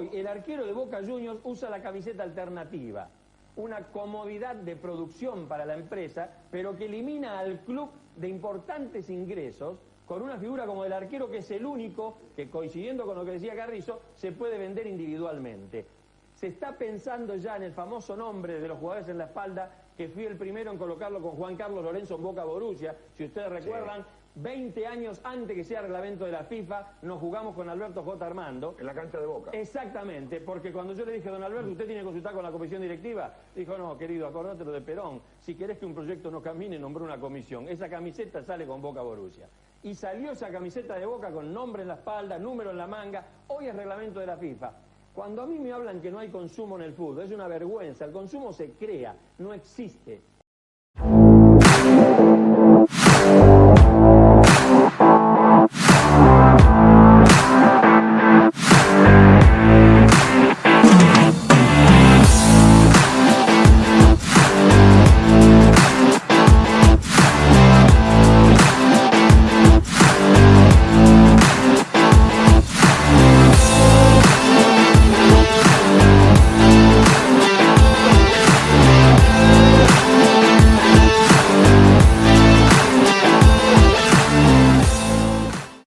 Hoy el arquero de Boca Juniors usa la camiseta alternativa, una comodidad de producción para la empresa, pero que elimina al club de importantes ingresos con una figura como el arquero, que es el único que, coincidiendo con lo que decía Carrizo, se puede vender individualmente. Se está pensando ya en el famoso nombre de los jugadores en la espalda, que fui el primero en colocarlo con Juan Carlos Lorenzo en Boca Borussia. Si ustedes recuerdan, 20 años antes que sea reglamento de la FIFA, nos jugamos con Alberto J. Armando. En la cancha de Boca. Exactamente, porque cuando yo le dije, don Alberto, usted tiene que consultar con la comisión directiva, dijo, no, querido, acordate lo de Perón, si querés que un proyecto no camine, nombró una comisión. Esa camiseta sale con Boca Borussia. Y salió esa camiseta de Boca con nombre en la espalda, número en la manga, hoy es reglamento de la FIFA. Cuando a mí me hablan que no hay consumo en el fútbol, es una vergüenza, el consumo se crea, no existe.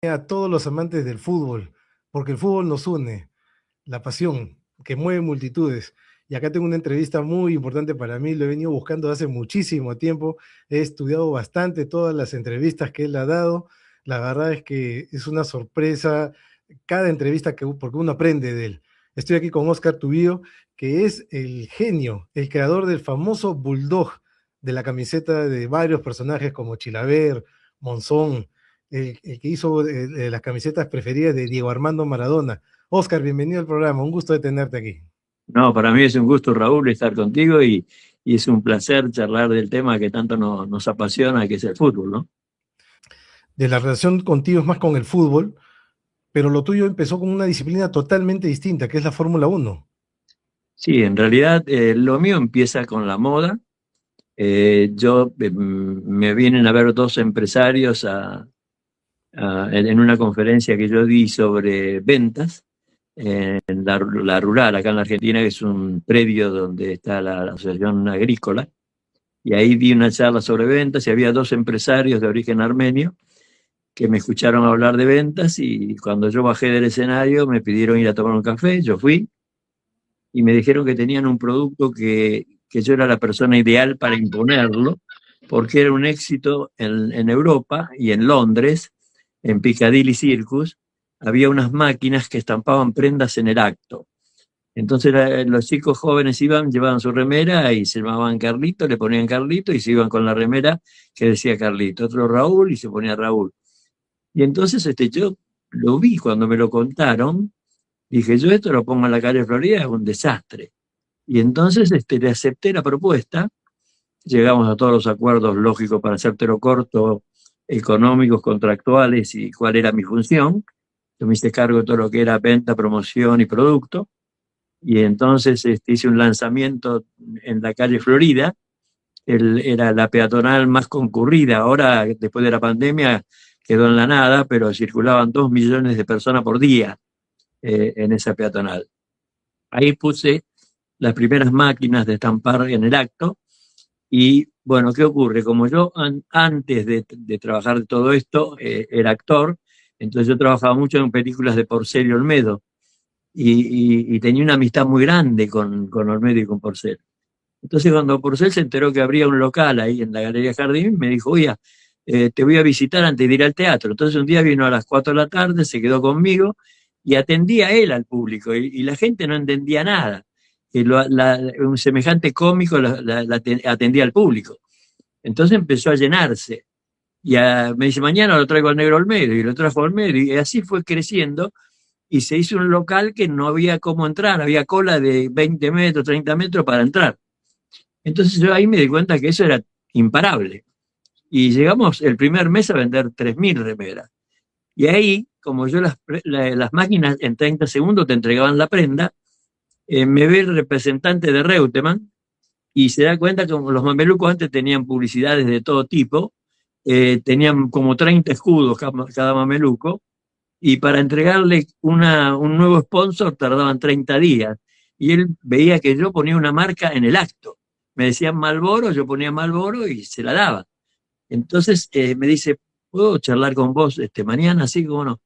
A todos los amantes del fútbol, porque el fútbol nos une, la pasión que mueve multitudes. Y acá tengo una entrevista muy importante para mí, lo he venido buscando hace muchísimo tiempo, he estudiado bastante todas las entrevistas que él ha dado, la verdad es que es una sorpresa cada entrevista, porque uno aprende de él. Estoy aquí con Óscar Tubío, que es el genio, el creador del famoso Bulldog, de la camiseta de varios personajes como Chilaver, Monzón, el que hizo las camisetas preferidas de Diego Armando Maradona. Óscar, bienvenido al programa, un gusto de tenerte aquí. No, para mí es un gusto, Raúl, estar contigo y es un placer charlar del tema que tanto nos apasiona, que es el fútbol, ¿no? De la relación contigo es más con el fútbol, pero lo tuyo empezó con una disciplina totalmente distinta, que es la Fórmula 1. Sí, en realidad lo mío empieza con la moda. Me vienen a ver dos empresarios en una conferencia que yo di sobre ventas en la Rural, acá en la Argentina, que es un predio donde está la Asociación Agrícola, y ahí di una charla sobre ventas y había dos empresarios de origen armenio que me escucharon hablar de ventas, y cuando yo bajé del escenario me pidieron ir a tomar un café. Yo fui y me dijeron que tenían un producto que yo era la persona ideal para imponerlo, porque era un éxito en Europa y en Londres. En Piccadilly Circus había unas máquinas que estampaban prendas en el acto. Entonces los chicos jóvenes llevaban su remera y se llamaban Carlito, le ponían Carlito y se iban con la remera que decía Carlito, otro Raúl y se ponía Raúl. Y entonces yo lo vi cuando me lo contaron, dije, yo esto lo pongo en la calle Florida, es un desastre. Y entonces le acepté la propuesta, llegamos a todos los acuerdos lógicos, para hacértelo corto, económicos, contractuales, y cuál era mi función. Yo me hice cargo de todo lo que era venta, promoción y producto, y entonces hice un lanzamiento en la calle Florida. Era la peatonal más concurrida. Ahora, después de la pandemia, quedó en la nada, pero circulaban 2 millones de personas por día en esa peatonal. Ahí puse las primeras máquinas de estampar en el acto. Y bueno, ¿qué ocurre? Como yo antes de trabajar de todo esto era actor, entonces yo trabajaba mucho en películas de Porcel y Olmedo, y tenía una amistad muy grande con Olmedo y con Porcel. Entonces cuando Porcel se enteró que habría un local ahí en la Galería Jardín, me dijo, oye, te voy a visitar antes de ir al teatro. Entonces un día vino a las 4 de la tarde, se quedó conmigo y atendía a él al público, y la gente no entendía nada. Un semejante cómico atendía al público. Entonces empezó a llenarse. Y me dice, mañana lo traigo al negro Olmedo, y lo trajo Olmedo, y así fue creciendo, y se hizo un local que no había cómo entrar, había cola de 20 metros, 30 metros para entrar. Entonces yo ahí me di cuenta que eso era imparable. Y llegamos el primer mes a vender 3.000 remeras. Y ahí, como yo las máquinas en 30 segundos te entregaban la prenda, me ve el representante de Reutemann y se da cuenta que los mamelucos antes tenían publicidades de todo tipo, tenían como 30 escudos cada mameluco, y para entregarle un nuevo sponsor tardaban 30 días. Y él veía que yo ponía una marca en el acto. Me decían Marlboro, yo ponía Marlboro y se la daba. Entonces me dice, ¿puedo charlar con vos mañana? Así como no.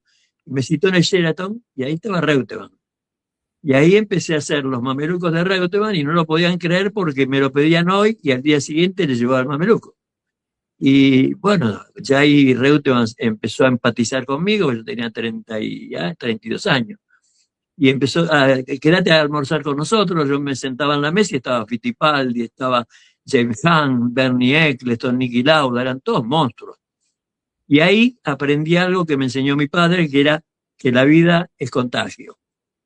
Y me citó en el Sheraton y ahí estaba Reutemann. Y ahí empecé a hacer los mamelucos de Reutemann y no lo podían creer porque me lo pedían hoy y al día siguiente les llevaba el mameluco. Y bueno, ya ahí Reutemann empezó a empatizar conmigo, yo tenía 32 años. Y empezó a, quédate a almorzar con nosotros, yo me sentaba en la mesa y estaba Fittipaldi, estaba James Hunt, Bernie Eccleston, Niki Lauda, eran todos monstruos. Y ahí aprendí algo que me enseñó mi padre, que era que la vida es contagio.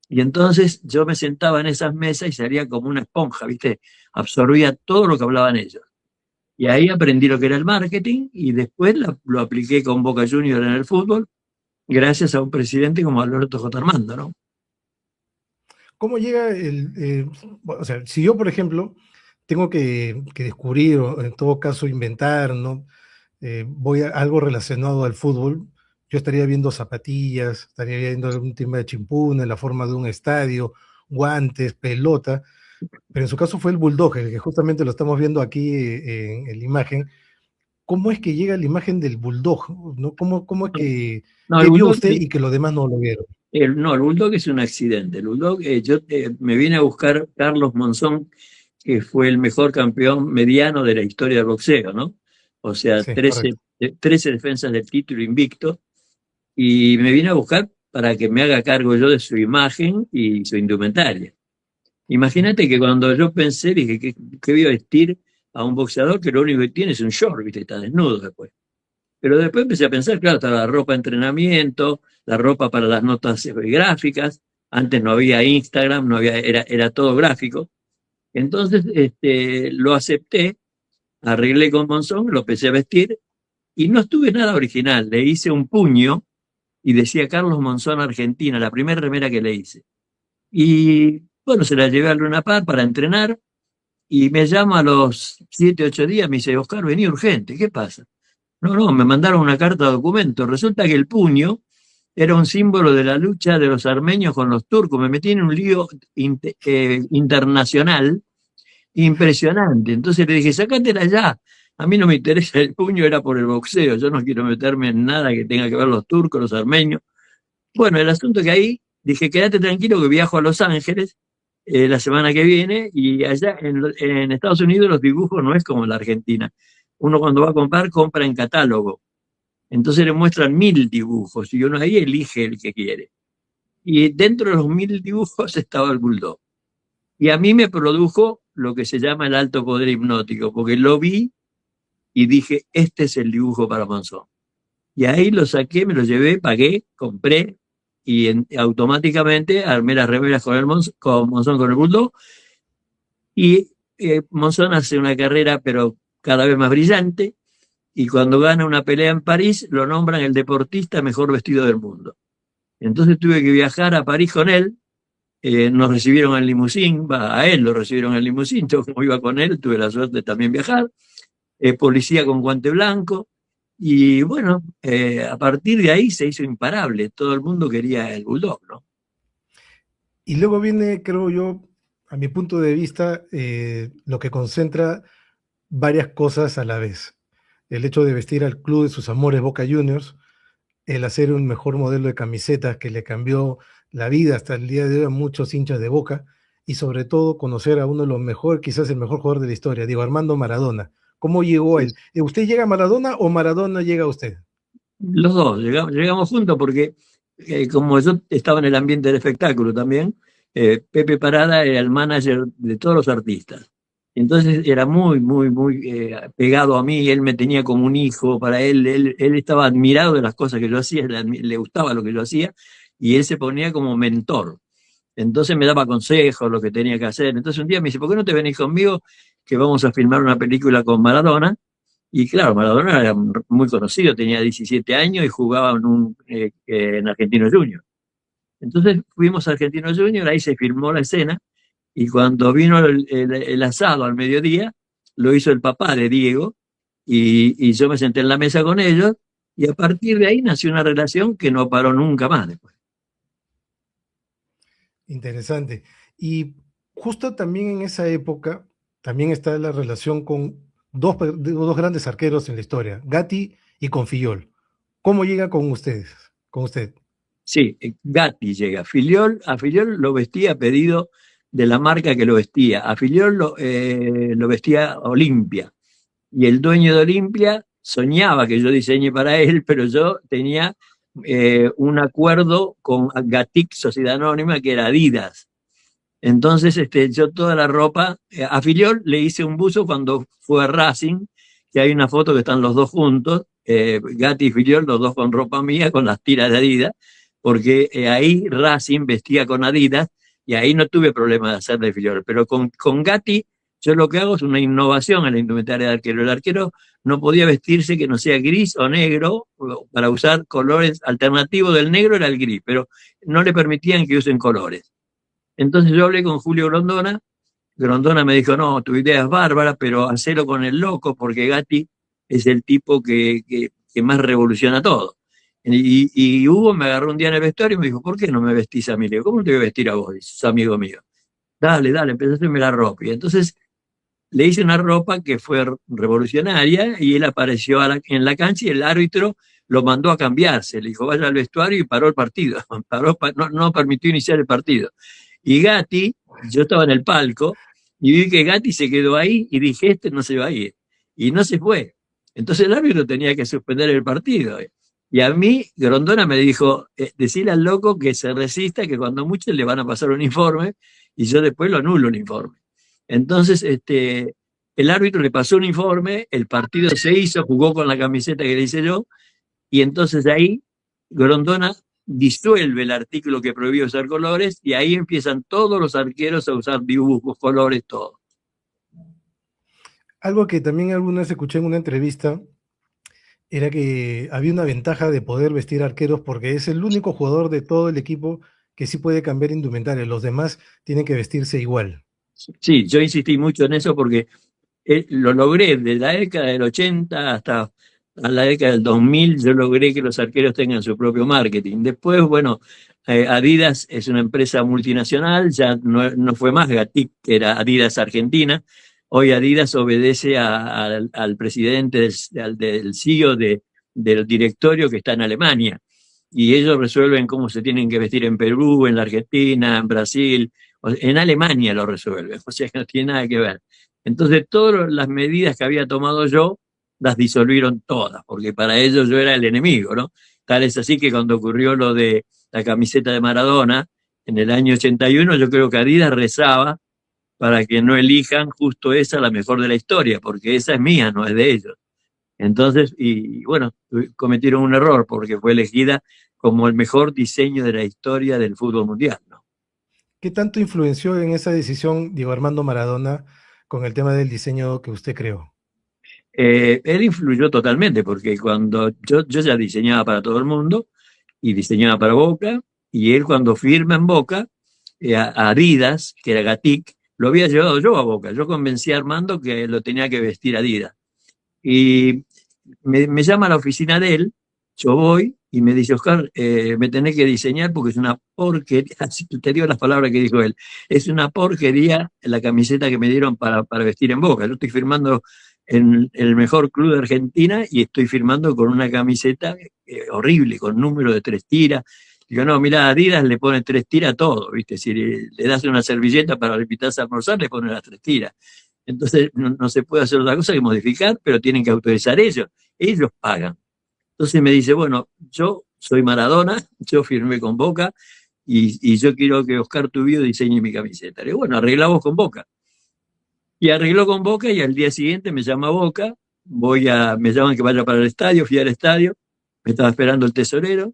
Y entonces yo me sentaba en esas mesas y salía como una esponja, ¿viste? Absorbía todo lo que hablaban ellos. Y ahí aprendí lo que era el marketing y después lo apliqué con Boca Juniors en el fútbol, gracias a un presidente como Alberto J. Armando, ¿no? ¿Cómo llega o sea, si yo, por ejemplo, tengo que descubrir o en todo caso inventar, ¿no? Voy a algo relacionado al fútbol, yo estaría viendo zapatillas, estaría viendo algún tema de chimpuna, la forma de un estadio, guantes, pelota, pero en su caso fue el Bulldog, el que justamente lo estamos viendo aquí en la imagen. ¿Cómo es que llega la imagen del Bulldog? ¿No? ¿Cómo es que No, qué vio usted y que los demás no lo vieron? No, el Bulldog es un accidente. El Bulldog, me vine a buscar Carlos Monzón, que fue el mejor campeón mediano de la historia del boxeo, ¿no? O sea, Sí, 13 correcto. defensas del título invicto, y me vine a buscar para que me haga cargo yo de su imagen y su indumentaria. Imagínate que cuando yo pensé, dije, ¿qué voy a vestir a un boxeador que lo único que tiene es un short, ¿viste? Está desnudo después. Pero después empecé a pensar, claro, está la ropa de entrenamiento, la ropa para las notas gráficas. Antes no había Instagram, no había, era todo gráfico. Entonces lo acepté, arreglé con Monzón, lo empecé a vestir y no estuve nada original. Le hice un puño y decía Carlos Monzón Argentina, la primera remera que le hice. Y bueno, se la llevé a Luna Park para entrenar y me llama a los 7, 8 días, me dice, Oscar, vení urgente, ¿qué pasa? No, me mandaron una carta de documento. Resulta que el puño era un símbolo de la lucha de los armenios con los turcos. Me metí en un lío internacional impresionante. Entonces le dije, sácatela ya. A mí no me interesa el puño, era por el boxeo. Yo no quiero meterme en nada que tenga que ver los turcos, los armenios. Bueno, el asunto que ahí dije, quédate tranquilo que viajo a Los Ángeles la semana que viene y allá en Estados Unidos los dibujos no es como en la Argentina. Uno cuando va a comprar, compra en catálogo. Entonces le muestran 1000 dibujos y uno ahí elige el que quiere. Y dentro de los 1000 dibujos estaba el Bulldog. Y a mí me produjo lo que se llama el alto poder hipnótico, porque lo vi y dije, este es el dibujo para Monzón. Y ahí lo saqué, me lo llevé, pagué, compré y automáticamente armé las remeras con Monzón, con el Bulldog. Y Monzón hace una carrera, pero cada vez más brillante. Y cuando gana una pelea en París, lo nombran el deportista mejor vestido del mundo. Entonces tuve que viajar a París con él, nos recibieron en limusín, a él lo recibieron en limusín, yo como iba con él, tuve la suerte de también viajar, policía con guante blanco, y bueno, a partir de ahí se hizo imparable, todo el mundo quería el Bulldog, ¿no? Y luego viene, creo yo, a mi punto de vista, lo que concentra varias cosas a la vez. El hecho de vestir al club de sus amores Boca Juniors, el hacer un mejor modelo de camisetas que le cambió la vida hasta el día de hoy a muchos hinchas de Boca, y sobre todo conocer a uno de los mejores, quizás el mejor jugador de la historia, Diego Armando Maradona. ¿Cómo llegó él? ¿Usted llega a Maradona o Maradona llega a usted? Los dos, llegamos juntos porque como yo estaba en el ambiente del espectáculo también, Pepe Parada era el manager de todos los artistas. Entonces era muy pegado a mí, él me tenía como un hijo para él, él estaba admirado de las cosas que yo hacía, le gustaba lo que yo hacía y él se ponía como mentor. Entonces me daba consejos, lo que tenía que hacer. Entonces un día me dice, ¿por qué no te venís conmigo que vamos a filmar una película con Maradona? Y claro, Maradona era muy conocido, tenía 17 años y jugaba en Argentinos Juniors. Entonces fuimos a Argentinos Juniors, ahí se filmó la escena y cuando vino el asado al mediodía, lo hizo el papá de Diego y yo me senté en la mesa con ellos Y a partir de ahí nació una relación que no paró nunca más después. Interesante. Y justo también en esa época, también está la relación con dos grandes arqueros en la historia, Gatti y con Fillol. ¿Cómo llega con ustedes? Con usted. Sí, Gatti llega. A Filiol lo vestía a pedido de la marca que lo vestía. A Filiol lo vestía Olimpia. Y el dueño de Olimpia soñaba que yo diseñe para él, pero yo tenía un acuerdo con Gatic Sociedad Anónima, que era Adidas. Entonces, yo toda la ropa, a Filiol le hice un buzo cuando fue a Racing, que hay una foto que están los dos juntos, Gatti y Filiol, los dos con ropa mía, con las tiras de Adidas, porque ahí Racing vestía con Adidas y ahí no tuve problema de hacer de Filiol. Pero con Gatti, yo lo que hago es una innovación en la indumentaria de arquero. El arquero no podía vestirse que no sea gris o negro para usar colores alternativos. Del negro era el gris, pero no le permitían que usen colores. Entonces yo hablé con Julio Grondona. Grondona me dijo, no, tu idea es bárbara, pero hacelo con el loco, porque Gatti es el tipo que más revoluciona todo. Y Hugo me agarró un día en el vestuario y me dijo, ¿por qué no me vestís a mí? Le digo, ¿cómo te voy a vestir a vos? Sos amigo mío. Dale, empecé a hacerme la ropa. Y entonces le hice una ropa que fue revolucionaria y él apareció en la cancha y el árbitro lo mandó a cambiarse. Le dijo, vaya al vestuario y paró el partido. No permitió iniciar el partido. Y Gatti, yo estaba en el palco y vi que Gatti se quedó ahí y dije, este no se va a ir. Y no se fue. Entonces el árbitro tenía que suspender el partido. Y a mí, Grondona me dijo, decirle al loco que se resista, que cuando mucho le van a pasar un informe y yo después lo anulo el informe. Entonces, el árbitro le pasó un informe, el partido se hizo, jugó con la camiseta que le hice yo, y entonces ahí Grondona disuelve el artículo que prohibía usar colores y ahí empiezan todos los arqueros a usar dibujos, colores, todo. Algo que también alguna vez escuché en una entrevista era que había una ventaja de poder vestir arqueros porque es el único jugador de todo el equipo que sí puede cambiar indumentaria. Los demás tienen que vestirse igual. Sí, yo insistí mucho en eso porque lo logré desde la década del 80 hasta a la década del 2000, yo logré que los arqueros tengan su propio marketing. Después, bueno, Adidas es una empresa multinacional, ya no fue más Gatic, que era Adidas Argentina. Hoy Adidas obedece al presidente del CEO del directorio que está en Alemania. Y ellos resuelven cómo se tienen que vestir en Perú, en la Argentina, en Brasil. En Alemania lo resuelven, o sea que no tiene nada que ver. Entonces, todas las medidas que había tomado yo, las disolvieron todas, porque para ellos yo era el enemigo, ¿no? Tal es así que cuando ocurrió lo de la camiseta de Maradona, en el año 81, yo creo que Adidas rezaba para que no elijan justo esa, la mejor de la historia, porque esa es mía, no es de ellos. Entonces, y bueno, cometieron un error, porque fue elegida como el mejor diseño de la historia del fútbol mundial, ¿no? ¿Qué tanto influenció en esa decisión Diego Armando Maradona con el tema del diseño que usted creó? Él influyó totalmente, porque cuando yo ya diseñaba para todo el mundo y diseñaba para Boca, y él cuando firma en Boca, a Adidas, que era Gatic, lo había llevado yo a Boca. Yo convencí a Armando que lo tenía que vestir Adidas. Y me llama a la oficina de él, yo voy y me dice, Oscar, me tenés que diseñar porque es una porquería, así te digo las palabras que dijo él, es una porquería la camiseta que me dieron para vestir en Boca. Yo estoy firmando en el mejor club de Argentina y estoy firmando con una camiseta horrible, con número de 3 tiras. Digo, no, mira, Adidas le pone 3 tiras a todo, ¿viste? Si le das una servilleta para invitarse a almorzar, le pone las 3 tiras. Entonces no se puede hacer otra cosa que modificar, pero tienen que autorizar ellos pagan. Entonces me dice, bueno, yo soy Maradona, yo firmé con Boca y yo quiero que Oscar Tubío diseñe mi camiseta. Le digo, bueno, arreglamos con Boca. Y arregló con Boca y al día siguiente me llama Boca, me llaman que vaya para el estadio, fui al estadio, me estaba esperando el tesorero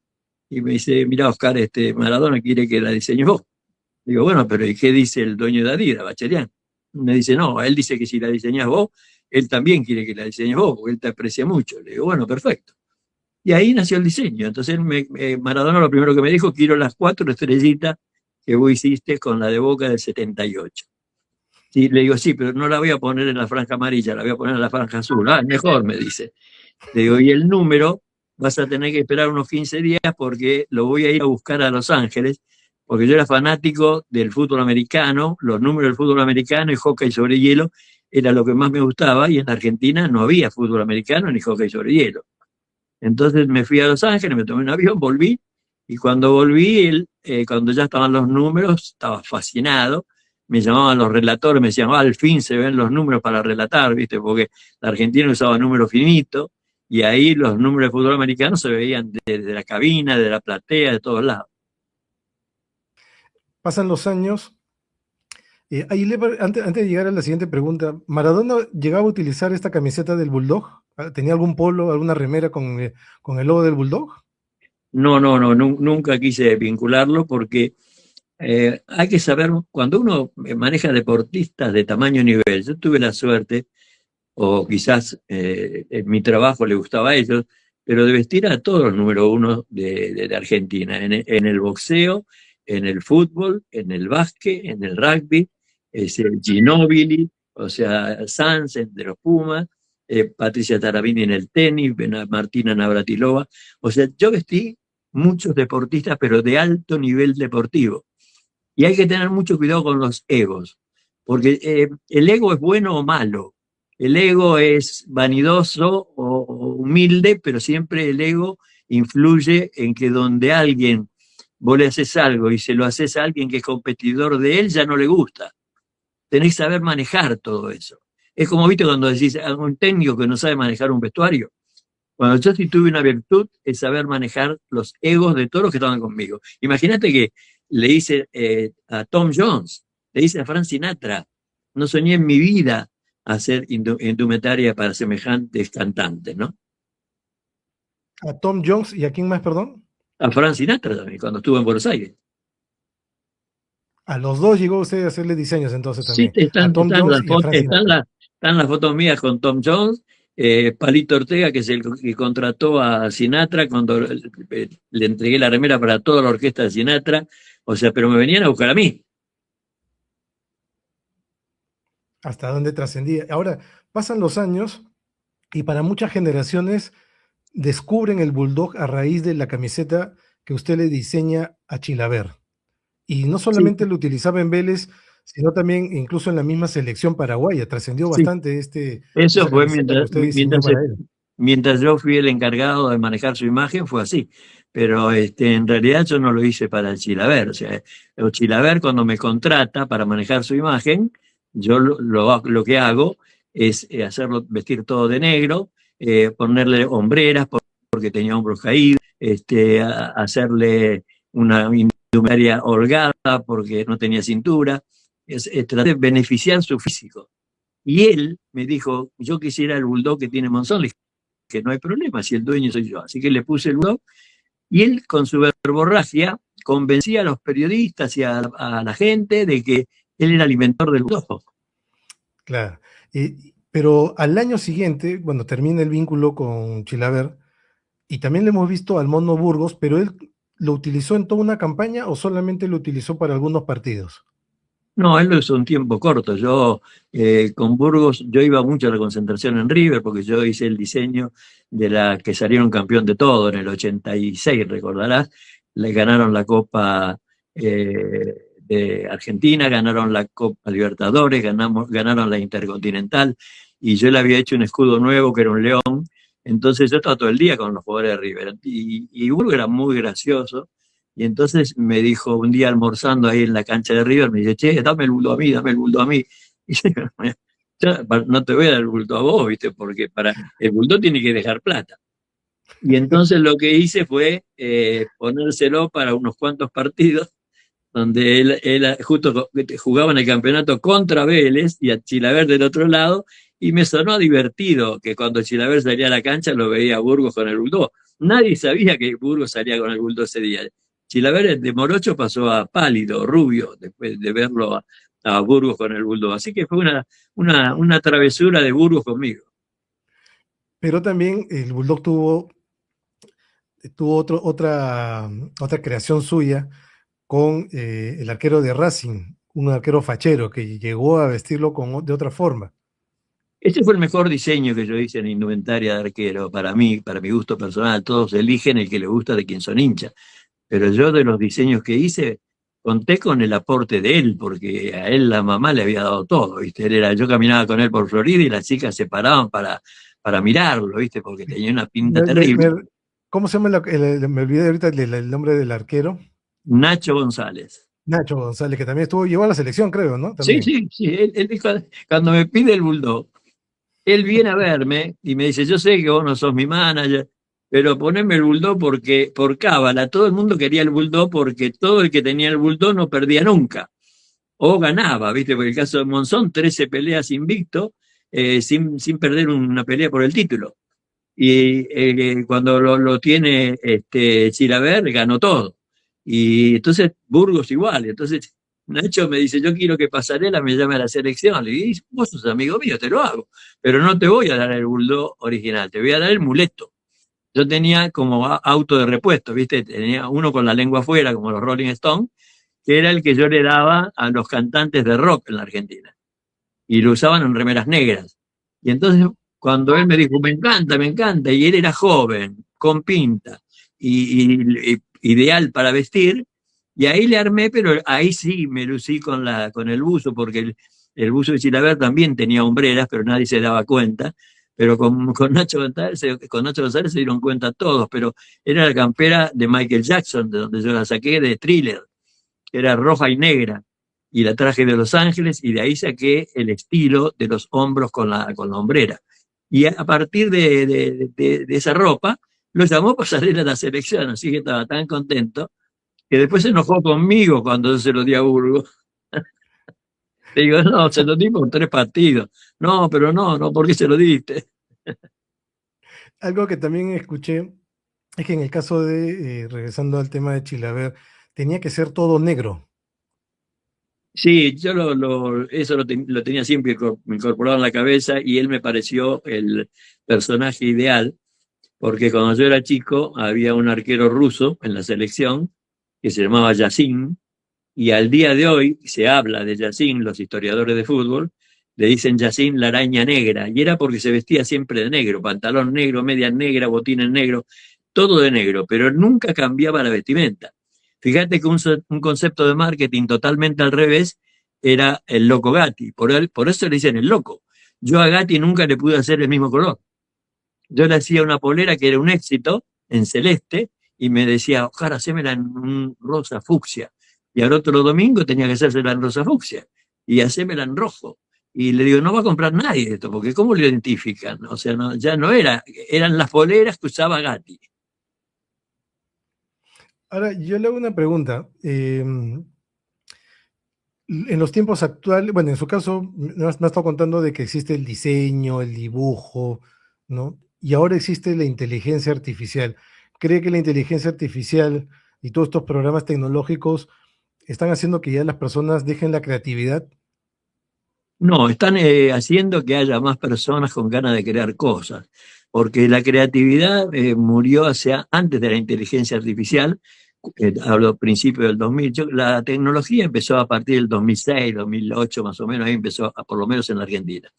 y me dice, mira Oscar, Maradona quiere que la diseñes vos. Digo, bueno, pero ¿y qué dice el dueño de Adidas, Bacherian? Me dice, no, él dice que si la diseñás vos, él también quiere que la diseñes vos, porque él te aprecia mucho. Le digo, bueno, perfecto. Y ahí nació el diseño. Entonces Maradona lo primero que me dijo, quiero las 4 estrellitas que vos hiciste con la de Boca del 78. Y le digo, sí, pero no la voy a poner en la franja amarilla, la voy a poner en la franja azul. Ah, mejor, me dice. Le digo, y el número vas a tener que esperar unos 15 días porque lo voy a ir a buscar a Los Ángeles, porque yo era fanático del fútbol americano, los números del fútbol americano y hockey sobre hielo era lo que más me gustaba, y en Argentina no había fútbol americano ni hockey sobre hielo. Entonces me fui a Los Ángeles, me tomé un avión, volví, y cuando volví, cuando ya estaban los números, estaba fascinado. Me llamaban los relatores, me decían, al fin se ven los números para relatar, ¿viste? Porque la Argentina usaba números finitos, y ahí los números de fútbol americano se veían desde la cabina, de la platea, de todos lados. Pasan los años. Antes de llegar a la siguiente pregunta, ¿Maradona llegaba a utilizar esta camiseta del Bulldog? ¿Tenía algún polo, alguna remera con el logo del Bulldog? No, nunca quise vincularlo porque hay que saber, cuando uno maneja deportistas de tamaño y nivel, yo tuve la suerte, o quizás en mi trabajo le gustaba a ellos, pero de vestir a todos los número uno de Argentina, en el boxeo, en el fútbol, en el básquet, en el rugby, Ginóbili, o sea, Sanz de los Pumas, Patricia Tarabini en el tenis, Martina Navratilova. O sea, yo vestí muchos deportistas, pero de alto nivel deportivo. Y hay que tener mucho cuidado con los egos, porque el ego es bueno o malo. El ego es vanidoso o humilde, pero siempre el ego influye en que donde alguien vos le haces algo y se lo haces a alguien que es competidor de él, ya no le gusta. Tenés que saber manejar todo eso. Es como, viste, cuando decís a un técnico que no sabe manejar un vestuario. Bueno, yo sí tuve una virtud, es saber manejar los egos de todos los que estaban conmigo. Imagínate que le hice a Tom Jones, le hice a Frank Sinatra. No soñé en mi vida hacer indumentaria para semejantes cantantes, ¿no? ¿A Tom Jones y a quién más, perdón? A Frank Sinatra también, cuando estuvo en Buenos Aires. A los dos llegó usted a hacerle diseños entonces también. Sí, A Tom Jones y a Frank Sinatra. Están las fotos mías con Tom Jones, Palito Ortega, que es el que contrató a Sinatra cuando le entregué la remera para toda la orquesta de Sinatra. O sea, pero me venían a buscar a mí. Hasta dónde trascendía. Ahora, pasan los años y para muchas generaciones descubren el Bulldog a raíz de la camiseta que usted le diseña a Chilaver. Y no solamente Sí. lo utilizaba en Vélez, sino también incluso en la misma selección paraguaya. Trascendió Sí. bastante Eso esa fue camiseta que usted diseñó para él. mientras yo fui el encargado de manejar su imagen, fue así. Pero en realidad yo no lo hice para el Chilaver. O sea, el Chilaver, cuando me contrata para manejar su imagen, yo lo que hago es hacerlo vestir todo de negro, ponerle hombreras porque tenía hombros caídos, hacerle una indumentaria holgada porque no tenía cintura. Traté de beneficiar su físico. Y él me dijo, yo quisiera el Bulldog que tiene Monzón. Le dije que no hay problema, si el dueño soy yo. Así que le puse el Bulldog, y él con su verborragia convencía a los periodistas y a la gente de que él era el inventor del Bulldog. Claro. Pero al año siguiente, bueno, termina el vínculo con Chilaver, y también le hemos visto al Mono Burgos, pero él ¿lo utilizó en toda una campaña o solamente lo utilizó para algunos partidos? No, él lo hizo un tiempo corto. Yo con Burgos, yo iba mucho a la concentración en River porque yo hice el diseño de la que salieron campeón de todo en el 86, recordarás. Le ganaron la Copa de Argentina, ganaron la Copa Libertadores, ganaron la Intercontinental, y yo le había hecho un escudo nuevo que era un león. Entonces yo estaba todo el día con los jugadores de River, y Burgos era muy gracioso. Y entonces me dijo un día almorzando ahí en la cancha de River, me dice, che, dame el Bulldog a mí, dame el Bulldog a mí. Y yo no te voy a dar el Bulldog a vos, ¿viste? Porque el Bulldog tiene que dejar plata. Y entonces lo que hice fue ponérselo para unos cuantos partidos, donde él justo jugaba en el campeonato contra Vélez y a Chilaver del otro lado, y me sonó divertido que cuando Chilaver salía a la cancha lo veía a Burgos con el Bulldog. Nadie sabía que Burgos salía con el Bulldog ese día. Chilaver de morocho pasó a pálido, rubio, después de verlo a Burgos con el Bulldog. Así que fue una travesura de Burgos conmigo. Pero también el Bulldog tuvo otra creación suya con el arquero de Racing, un arquero fachero que llegó a vestirlo de otra forma. Este fue el mejor diseño que yo hice en indumentaria de arquero, para mí, para mi gusto personal. Todos eligen el que les gusta de quien son hinchas. Pero yo de los diseños que hice, conté con el aporte de él, porque a él la mamá le había dado todo, ¿viste? Yo caminaba con él por Florida y las chicas se paraban para mirarlo, ¿viste? Porque tenía una pinta Me- me- terrible. me- ¿Cómo se llama? Me olvidé ahorita el nombre del arquero. Nacho González. Nacho González, que también llegó a la selección, creo, ¿no? Sí, También. sí, sí. Él dijo, cuando me pide el bulldog, él viene a verme y me dice, yo sé que vos no sos mi manager, pero poneme el bulldog porque, por cábala, todo el mundo quería el bulldog porque todo el que tenía el bulldog no perdía nunca. O ganaba, ¿viste? Por el caso de Monzón, 13 peleas invicto, sin perder una pelea por el título. Y cuando lo tiene Chilaver, ganó todo. Y entonces Burgos igual. Entonces Nacho me dice, yo quiero que Pasarela me llame a la selección. Le digo, vos sos amigo mío, te lo hago. Pero no te voy a dar el bulldog original, te voy a dar el muleto. Yo tenía como auto de repuesto, ¿viste? Tenía uno con la lengua afuera, como los Rolling Stones, que era el que yo le daba a los cantantes de rock en la Argentina. Y lo usaban en remeras negras. Y entonces, cuando él me dijo, me encanta, y él era joven, con pinta, y ideal para vestir, y ahí le armé, pero ahí sí me lucí con el buzo, porque el buzo de Chilaver también tenía hombreras, pero nadie se daba cuenta. Pero con Nacho González se dieron cuenta todos, pero era la campera de Michael Jackson, de donde yo la saqué, de Thriller, que era roja y negra, y la traje de Los Ángeles, y de ahí saqué el estilo de los hombros con la hombrera. Y a partir de esa ropa, lo llamó Pasarela a la selección, así que estaba tan contento, que después se enojó conmigo cuando yo se lo di a Burgos. Le digo, no, se lo di por 3 partidos. No, pero no, ¿por qué se lo diste? Algo que también escuché es que en el caso de, regresando al tema de Chilaver, tenía que ser todo negro. Sí, yo eso lo tenía siempre incorporado en la cabeza y él me pareció el personaje ideal, porque cuando yo era chico había un arquero ruso en la selección que se llamaba Yassin, y al día de hoy se habla de Yassin, los historiadores de fútbol le dicen Yassin la araña negra, y era porque se vestía siempre de negro, pantalón negro, media negra, botines negros, todo de negro, pero nunca cambiaba la vestimenta. Fíjate que un concepto de marketing totalmente al revés era el loco Gatti, por eso le dicen el loco. Yo a Gatti nunca le pude hacer el mismo color. Yo le hacía una polera que era un éxito en celeste y me decía, ojalá, hacémela en un rosa fucsia. Y al otro domingo tenía que hacérsela en rosa fucsia y hacémela en rojo. Y le digo, no va a comprar nadie esto, porque ¿cómo lo identifican? O sea, ya no eran las poleras que usaba Gatti. Ahora, yo le hago una pregunta. En los tiempos actuales, bueno, en su caso, me ha estado contando de que existe el diseño, el dibujo, ¿no? Y ahora existe la inteligencia artificial. ¿Cree que la inteligencia artificial y todos estos programas tecnológicos están haciendo que ya las personas dejen la creatividad? No, están haciendo que haya más personas con ganas de crear cosas, porque la creatividad murió antes de la inteligencia artificial, hablo a principios del 2000. La tecnología empezó a partir del 2006, 2008 más o menos, ahí empezó, por lo menos en la Argentina.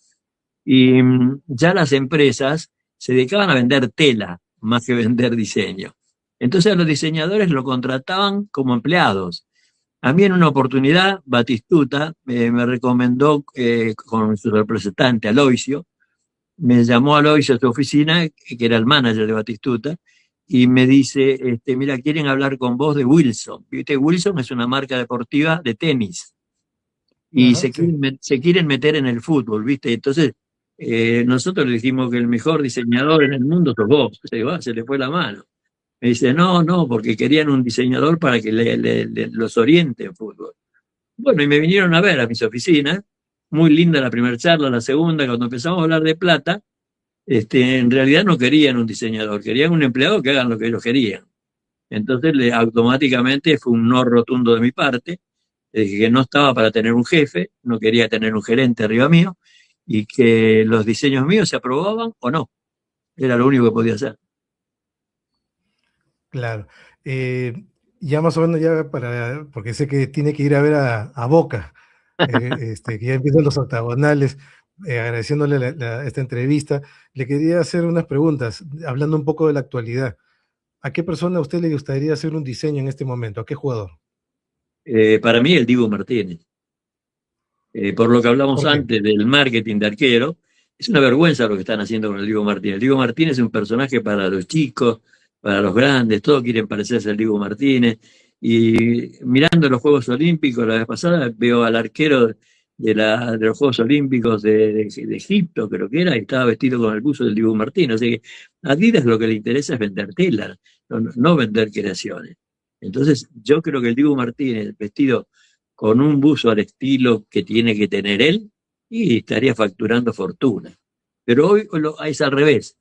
Y ya las empresas se dedicaban a vender tela más que vender diseño. Entonces a los diseñadores lo contrataban como empleados. A mí en una oportunidad, Batistuta me recomendó con su representante, Aloisio, me llamó Aloisio a su oficina, que era el manager de Batistuta, y me dice, mira, quieren hablar con vos de Wilson. ¿Viste? Wilson es una marca deportiva de tenis y Ajá, sí. se quieren meter en el fútbol, ¿viste? Entonces, nosotros le dijimos que el mejor diseñador en el mundo sos vos. Se le fue la mano. Me dice, no, porque querían un diseñador para que los oriente en fútbol. Bueno, y me vinieron a ver a mis oficinas, muy linda la primera charla, la segunda, cuando empezamos a hablar de plata, en realidad no querían un diseñador, querían un empleado que hagan lo que ellos querían. Entonces, automáticamente fue un no rotundo de mi parte, dije que no estaba para tener un jefe, no quería tener un gerente arriba mío, y que los diseños míos se aprobaban o no. Era lo único que podía hacer. Claro. Ya más o menos ya porque sé que tiene que ir a ver a Boca, que ya empiezan los octagonales. agradeciéndole esta entrevista, le quería hacer unas preguntas, hablando un poco de la actualidad. ¿A qué persona a usted le gustaría hacer un diseño en este momento? ¿A qué jugador? Para mí el Dibu Martínez. Por lo que hablamos ¿Por qué? antes del marketing de arquero, es una vergüenza lo que están haciendo con el Dibu Martínez. El Dibu Martínez es un personaje para los chicos, para los grandes, todos quieren parecerse al Dibu Martínez. Y mirando los Juegos Olímpicos la vez pasada, veo al arquero de los Juegos Olímpicos de Egipto, creo que era, y estaba vestido con el buzo del Dibu Martínez. O sea que a Adidas lo que le interesa es vender tela, no vender creaciones. Entonces, yo creo que el Dibu Martínez, vestido con un buzo al estilo que tiene que tener él, y estaría facturando fortuna. Pero hoy es al revés.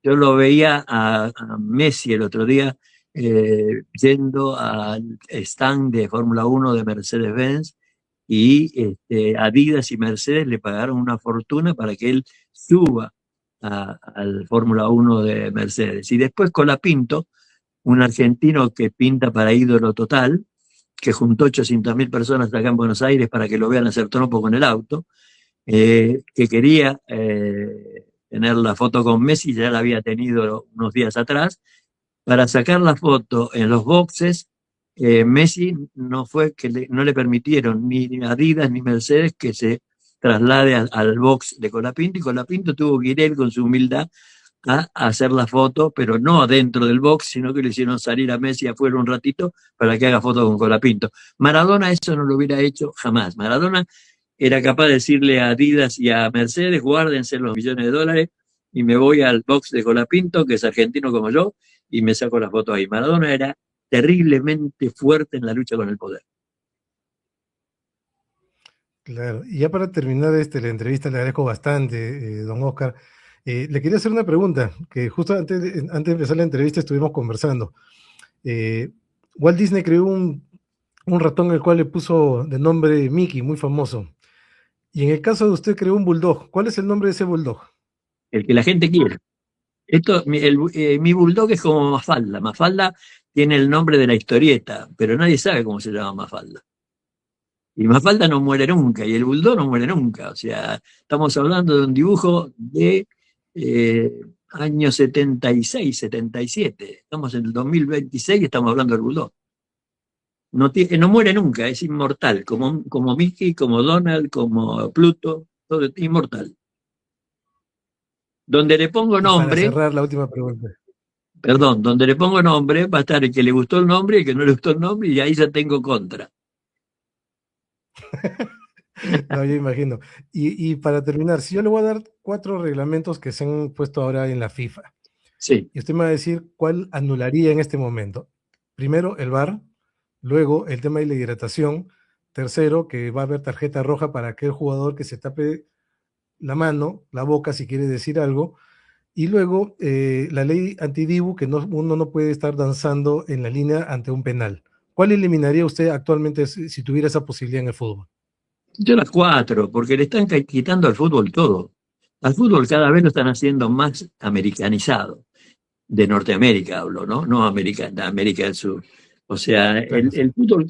Yo lo veía a Messi el otro día yendo al stand de Fórmula 1 de Mercedes-Benz y Adidas y Mercedes le pagaron una fortuna para que él suba al Fórmula 1 de Mercedes. Y después Colapinto, un argentino que pinta para ídolo total, que juntó 800.000 personas acá en Buenos Aires para que lo vean hacer trompo con el auto, que quería tener la foto con Messi, ya la había tenido unos días atrás. Para sacar la foto en los boxes, Messi no fue que no le permitieron ni Adidas ni Mercedes que se traslade al box de Colapinto, y Colapinto tuvo que ir él con su humildad a hacer la foto, pero no adentro del box, sino que le hicieron salir a Messi afuera un ratito para que haga foto con Colapinto. Maradona eso no lo hubiera hecho jamás. Maradona era capaz de decirle a Adidas y a Mercedes, guárdense los millones de dólares y me voy al box de Colapinto, que es argentino como yo, y me saco la foto ahí. Maradona era terriblemente fuerte en la lucha con el poder. Claro, y ya para terminar la entrevista, le agradezco bastante, don Oscar. Le quería hacer una pregunta, que justo antes de empezar la entrevista estuvimos conversando. Walt Disney creó un ratón el cual le puso de nombre Mickey, muy famoso. Y en el caso de usted creó un bulldog. ¿Cuál es el nombre de ese bulldog? El que la gente quiere. Mi bulldog es como Mafalda. Mafalda tiene el nombre de la historieta, pero nadie sabe cómo se llama Mafalda. Y Mafalda no muere nunca, y el bulldog no muere nunca. O sea, estamos hablando de un dibujo de año 76, 77. Estamos en el 2026 y estamos hablando del bulldog. No muere nunca, es inmortal, como Mickey, como Donald, como Pluto, todo es inmortal. Donde le pongo Y para nombre, cerrar, la última pregunta. donde le pongo nombre va a estar el que le gustó el nombre y el que no le gustó el nombre, y ahí ya tengo contra. No, yo imagino. Y para terminar, si yo le voy a dar 4 reglamentos que se han puesto ahora en la FIFA, Sí. y usted me va a decir cuál anularía en este momento. Primero, el VAR, luego el tema de la hidratación, tercero, que va a haber tarjeta roja para aquel jugador que se tape la mano, la boca, si quiere decir algo, y luego la ley antidibu, que uno no puede estar danzando en la línea ante un penal. ¿Cuál eliminaría usted actualmente si tuviera esa posibilidad en el fútbol? Yo las 4, porque le están quitando al fútbol todo. Al fútbol cada vez lo están haciendo más americanizado. De Norteamérica hablo, ¿no? No América, de América del Sur. O sea, Claro, sí. el fútbol,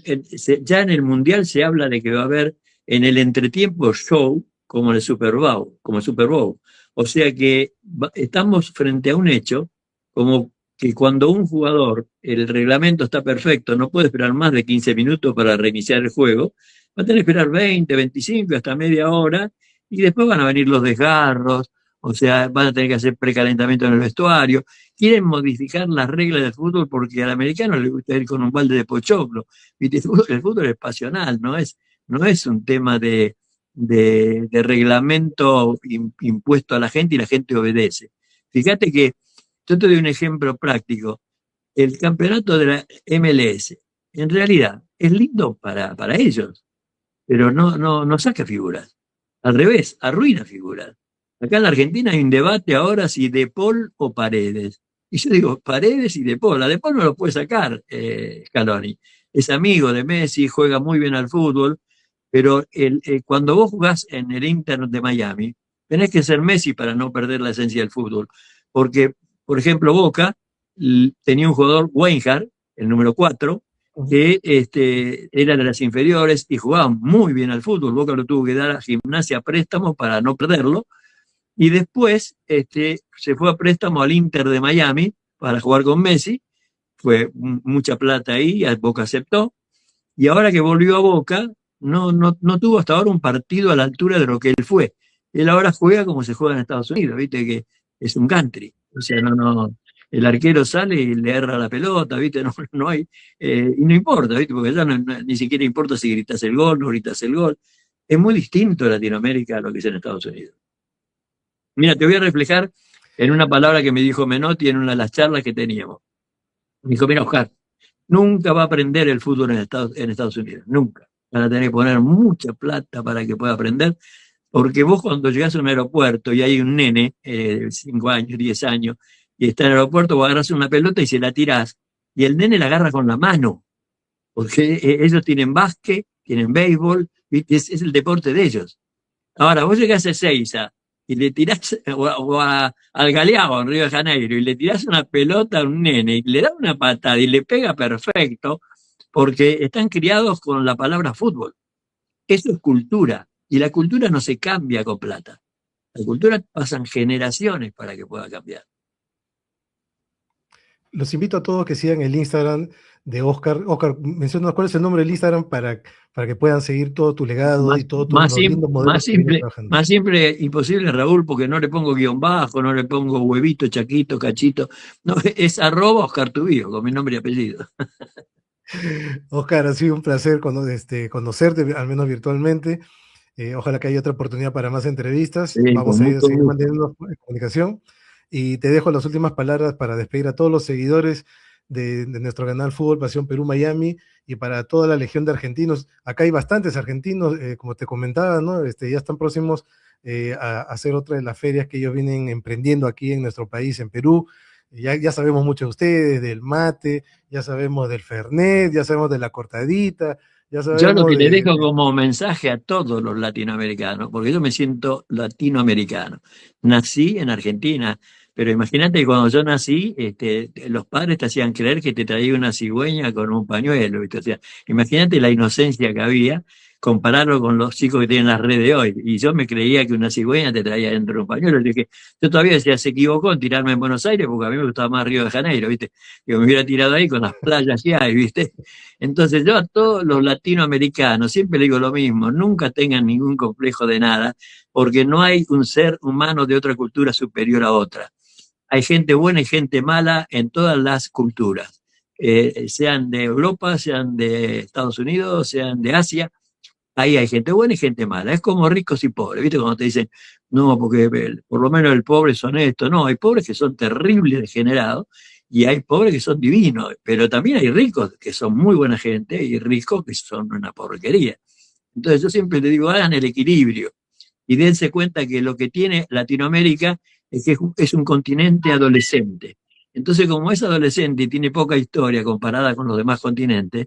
ya en el Mundial se habla de que va a haber en el entretiempo show como el Super Bowl, como el Super Bowl. O sea que estamos frente a un hecho como que cuando un jugador, el reglamento está perfecto, no puede esperar más de 15 minutos para reiniciar el juego, va a tener que esperar 20, 25, hasta media hora, y después van a venir los desgarros, o sea, van a tener que hacer precalentamiento en el vestuario. Quieren modificar las reglas del fútbol porque al americano le gusta ir con un balde de pochoclo. ¿Viste? El fútbol es pasional, no es un tema de reglamento impuesto a la gente y la gente obedece. Fíjate que, yo te doy un ejemplo práctico. El campeonato de la MLS, en realidad, es lindo para ellos, pero no saca figuras. Al revés, arruina figuras. Acá en la Argentina hay un debate ahora si De Paul o Paredes. Y yo digo, Paredes y De Paul. A De Paul no lo puede sacar Scaloni. Es amigo de Messi, juega muy bien al fútbol, pero cuando vos jugás en el Inter de Miami, tenés que ser Messi para no perder la esencia del fútbol. Porque, por ejemplo, Boca tenía un jugador, Weinhardt, el número 4, que era de las inferiores y jugaba muy bien al fútbol. Boca lo tuvo que dar a Gimnasia a préstamo para no perderlo. Y después se fue a préstamo al Inter de Miami para jugar con Messi. Fue mucha plata ahí, Boca aceptó. Y ahora que volvió a Boca, no tuvo hasta ahora un partido a la altura de lo que él fue. Él ahora juega como se juega en Estados Unidos, viste que es un country. O sea, el arquero sale y le erra la pelota, viste, no hay, y no importa, viste, porque ya ni siquiera importa si gritas el gol, no gritas el gol. Es muy distinto Latinoamérica a lo que es en Estados Unidos. Mira, te voy a reflejar en una palabra que me dijo Menotti en una de las charlas que teníamos. Me dijo, mira, Oscar, nunca va a aprender el fútbol en Estados Unidos, nunca. Van a tener que poner mucha plata para que pueda aprender, porque vos cuando llegás a un aeropuerto y hay un nene de 5 años, 10 años, y está en el aeropuerto, vos agarrás una pelota y se la tirás, y el nene la agarra con la mano, porque ellos tienen básquet, tienen béisbol, es el deporte de ellos. Ahora, vos llegás a Ezeiza y le tirás, al Galeão, en Río de Janeiro, y le tirás una pelota a un nene, y le da una patada y le pega perfecto, porque están criados con la palabra fútbol. Eso es cultura, y la cultura no se cambia con plata. La cultura pasan generaciones para que pueda cambiar. Los invito a todos que sigan el Instagram de Oscar. Oscar, mencionanos cuál es el nombre del Instagram para que puedan seguir todo tu legado y todos tus lindos modelos que vienen trabajando. Más simple imposible, Raúl, porque no le pongo guión bajo, no le pongo huevito, chaquito, cachito. No, es @Oscar Tubío, con mi nombre y apellido. Oscar, ha sido un placer conocerte, al menos virtualmente. Ojalá que haya otra oportunidad para más entrevistas. Sí, vamos a seguir manteniendo comunicación. Y te dejo las últimas palabras para despedir a todos los seguidores de nuestro canal Fútbol Pasión Perú Miami y para toda la legión de argentinos. Acá hay bastantes argentinos, como te comentaba, ¿no? Ya están próximos a hacer otra de las ferias que ellos vienen emprendiendo aquí en nuestro país, en Perú. Ya sabemos mucho de ustedes, del mate, ya sabemos del Fernet, ya sabemos de la cortadita. Ya sabemos yo lo que le dejo como mensaje a todos los latinoamericanos, porque yo me siento latinoamericano. Nací en Argentina, pero imagínate que cuando yo nací, los padres te hacían creer que te traía una cigüeña con un pañuelo, ¿viste? O sea, imagínate la inocencia que había, compararlo con los chicos que tienen las redes de hoy. Y yo me creía que una cigüeña te traía dentro de un pañuelo. Le dije, yo todavía decía, se equivocó en tirarme en Buenos Aires, porque a mí me gustaba más Río de Janeiro, ¿viste? Que me hubiera tirado ahí con las playas que hay, ¿viste? Entonces yo a todos los latinoamericanos siempre le digo lo mismo, nunca tengan ningún complejo de nada, porque no hay un ser humano de otra cultura superior a otra. Hay gente buena y gente mala en todas las culturas, sean de Europa, sean de Estados Unidos, sean de Asia. Ahí hay gente buena y gente mala. Es como ricos y pobres, ¿viste? Cuando te dicen, no, porque por lo menos el pobre es honesto. No, hay pobres que son terribles, degenerados, y hay pobres que son divinos. Pero también hay ricos que son muy buena gente y ricos que son una porquería. Entonces yo siempre te digo, hagan el equilibrio y dense cuenta que lo que tiene Latinoamérica es que es un continente adolescente. Entonces, como es adolescente y tiene poca historia comparada con los demás continentes,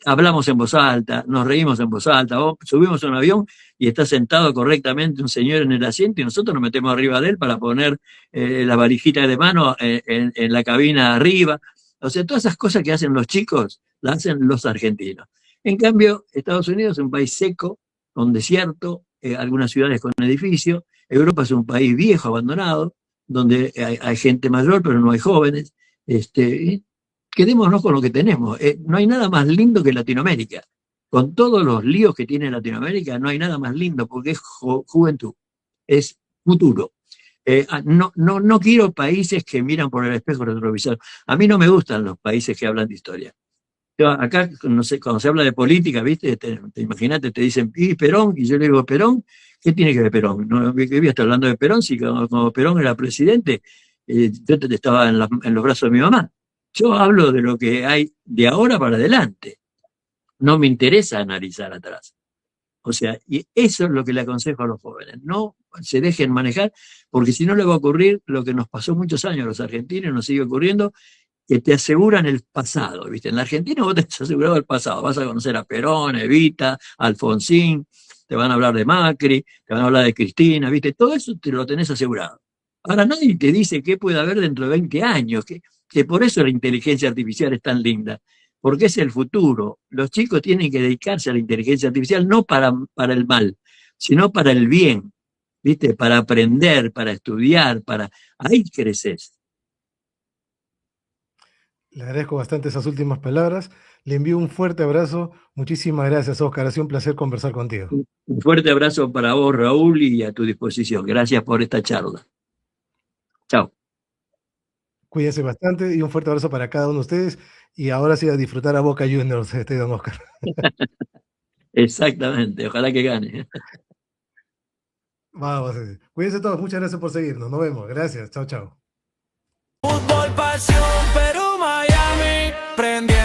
hablamos en voz alta, nos reímos en voz alta, subimos a un avión y está sentado correctamente un señor en el asiento y nosotros nos metemos arriba de él para poner la valijita de mano en la cabina arriba. O sea, todas esas cosas que hacen los chicos, las hacen los argentinos. En cambio, Estados Unidos es un país seco, con desierto, algunas ciudades con edificios. Europa es un país viejo, abandonado, donde hay gente mayor, pero no hay jóvenes. Quedémonos con lo que tenemos. No hay nada más lindo que Latinoamérica. Con todos los líos que tiene Latinoamérica, no hay nada más lindo porque es juventud, es futuro. No quiero países que miran por el espejo retrovisor. A mí no me gustan los países que hablan de historia. Acá, no sé, cuando se habla de política, ¿viste? Te imaginate, te dicen, ¿y Perón? Y yo le digo, ¿Perón? ¿Qué tiene que ver Perón? ¿No voy a estar hablando de Perón? Si como Perón era presidente, yo estaba en los brazos de mi mamá. Yo hablo de lo que hay de ahora para adelante. No me interesa analizar atrás. O sea, y eso es lo que le aconsejo a los jóvenes. No se dejen manejar, porque si no le va a ocurrir lo que nos pasó muchos años a los argentinos, nos sigue ocurriendo, que te aseguran el pasado, ¿viste? En la Argentina vos te has asegurado el pasado. Vas a conocer a Perón, Evita, Alfonsín, te van a hablar de Macri, te van a hablar de Cristina, ¿viste? Todo eso te lo tenés asegurado. Ahora nadie te dice qué puede haber dentro de 20 años, que por eso la inteligencia artificial es tan linda, porque es el futuro. Los chicos tienen que dedicarse a la inteligencia artificial no para el mal, sino para el bien, ¿viste? Para aprender, para estudiar, ahí creces. Le agradezco bastante esas últimas palabras. Le envío un fuerte abrazo. Muchísimas gracias, Oscar. Ha sido un placer conversar contigo. Un fuerte abrazo para vos, Raúl, y a tu disposición. Gracias por esta charla. Chao. Cuídense bastante y un fuerte abrazo para cada uno de ustedes. Y ahora sí a disfrutar a Boca Juniors, don Oscar. Exactamente, ojalá que gane. Vamos. Cuídense todos. Muchas gracias por seguirnos. Nos vemos. Gracias. Chao, chao. Fútbol, pasión, Perú, Miami, prendiendo.